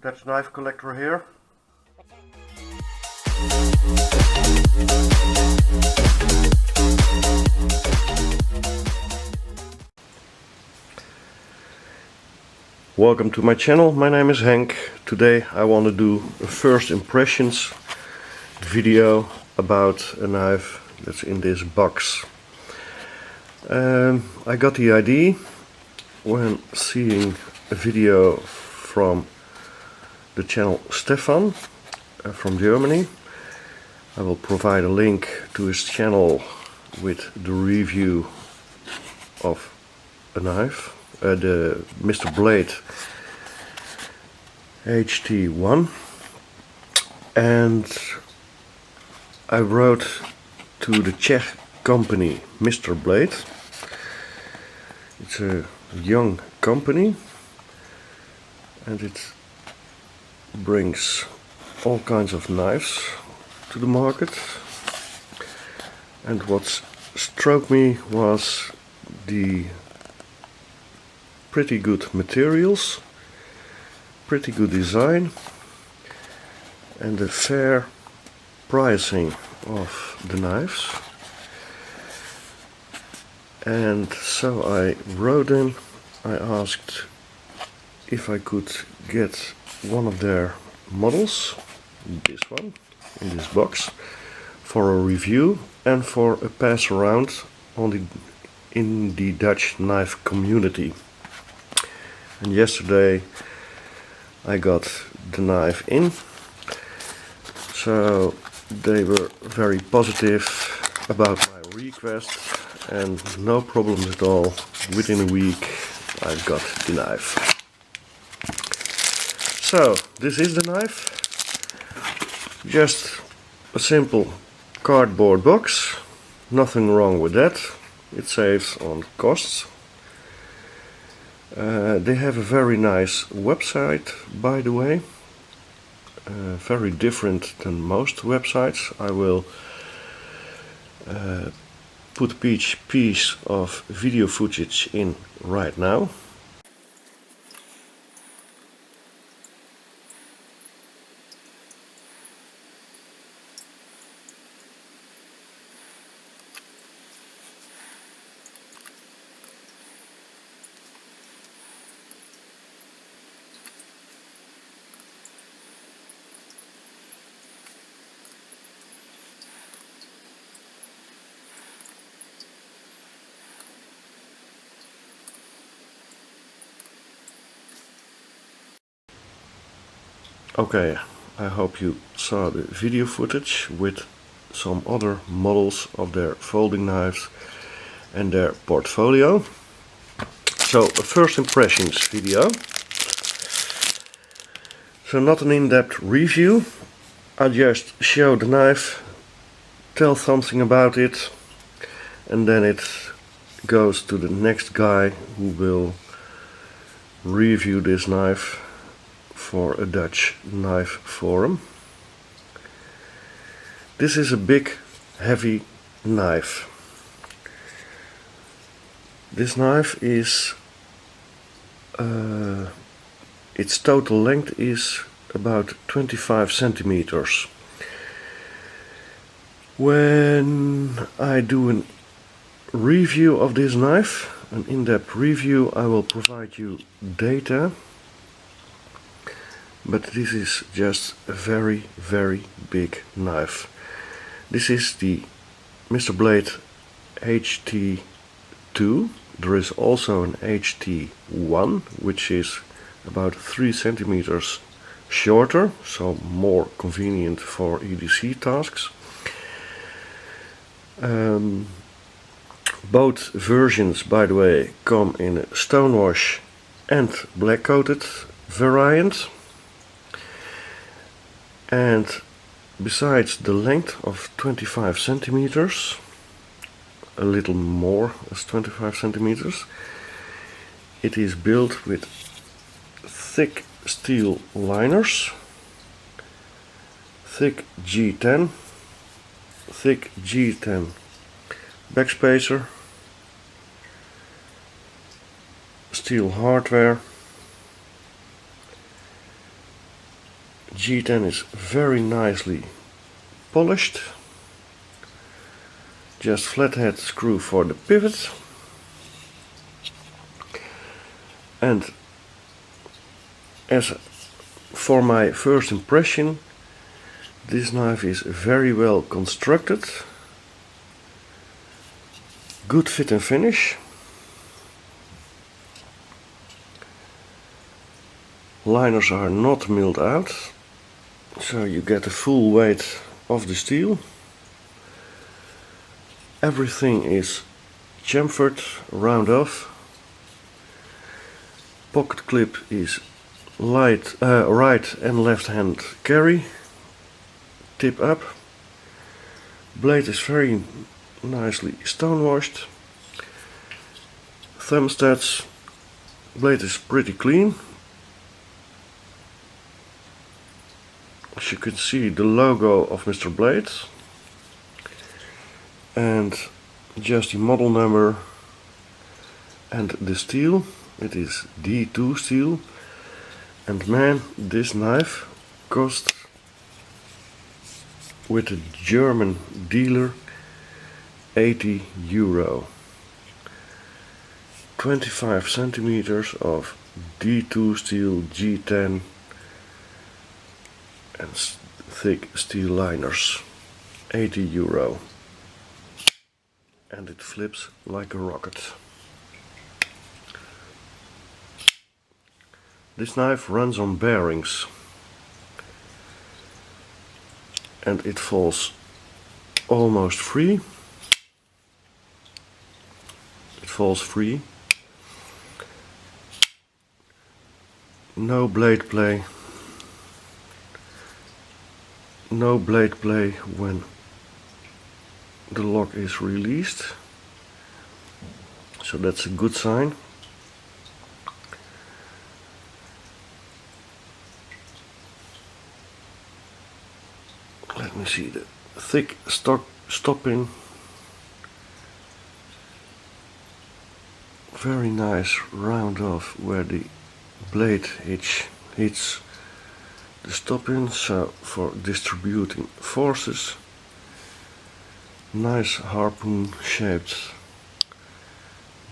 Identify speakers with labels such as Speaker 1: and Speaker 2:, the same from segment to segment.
Speaker 1: That's knife collector here. Welcome to my channel. My name is Henk. Today I want to do a first impressions video about a knife that's in this box. I got the idea when seeing a video from the channel Stefan from Germany. I will provide a link to his channel with the review of a knife, the Mr.Blade HT2, and I wrote to the Czech company Mr.Blade. It's a young company and it brings all kinds of knives to the market, and what struck me was the pretty good materials, pretty good design, and the fair pricing of the knives. And so I wrote in, I asked if I could get one of their models, this one, in this box, for a review and for a pass around in the Dutch knife community. And yesterday I got the knife in, so they were very positive about my request and no problems at all. Within a week I got the knife. So this is the knife, just a simple cardboard box, nothing wrong with that, it saves on costs. They have a very nice website, by the way, very different than most websites. I will put a piece of video footage in right now. Okay, I hope you saw the video footage with some other models of their folding knives and their portfolio. So a first impressions video. So not an in-depth review, I just show the knife, tell something about it, and then it goes to the next guy who will review this knife for a Dutch knife forum. This is a big, heavy knife. This knife is, its total length is about 25 centimeters. When I do a review of this knife, an in-depth review, I will provide you data. But this is just a very, very big knife. This is the Mr.Blade HT2. There is also an HT1, which is about 3 centimeters shorter, so more convenient for EDC tasks. Both versions, by the way, come in a stonewash and black coated variant. And besides the length of 25 centimeters, a little more as 25 centimeters, it is built with thick steel liners, thick G10, thick G10 backspacer, steel hardware, G10 is very nicely polished. Just flathead screw for the pivot. And as for my first impression, this knife is very well constructed. Good fit and finish. Liners are not milled out, so you get the full weight of the steel. Everything is chamfered, round off. Pocket clip is right and left hand carry. Tip up. Blade is very nicely stone washed. Thermostats. Blade is pretty clean. As you can see, the logo of Mr.Blade and just the model number and the steel. It is D2 steel, and man, this knife cost with a German dealer €80. 25 centimeters of D2 steel G10 and thick steel liners. €80. And it flips like a rocket. This knife runs on bearings and it falls almost free. It falls free. No blade play. No blade play when the lock is released. So that's a good sign. Let me see the thick stopping. Very nice round off where the blade hits the stopping, so for distributing forces. Nice harpoon shaped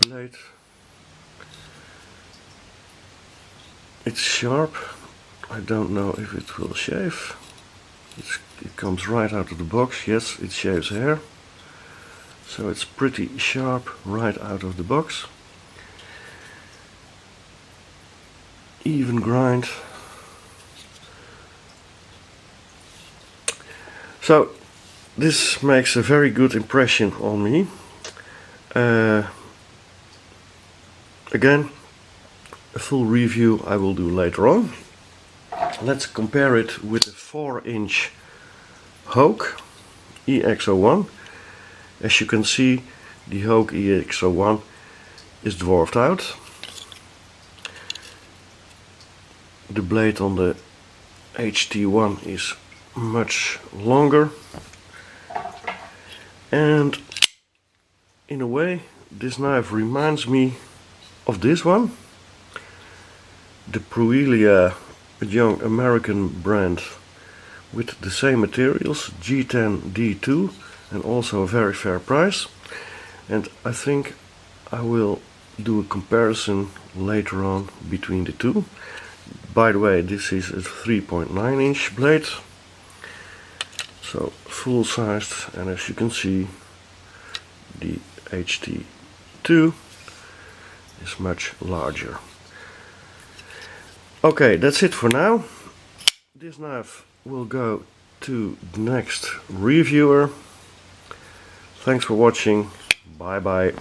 Speaker 1: blade. It's sharp. I don't know if it will shave. It comes right out of the box. Yes, it shaves hair. So it's pretty sharp right out of the box. Even grind. So this makes a very good impression on me. Again, a full review I will do later on. Let's compare it with a 4-inch Hogue EX01. As you can see, the Hogue EX01 is dwarfed out. The blade on the HT1 is much longer, and in a way this knife reminds me of this one, the Pruilia, a young American brand with the same materials, G10 D2, and also a very fair price. And I think I will do a comparison later on between the two. By the way, this is a 3.9-inch blade, so full sized, and as you can see, the HT2 is much larger. Okay, that's it for now. This knife will go to the next reviewer. Thanks for watching. Bye bye.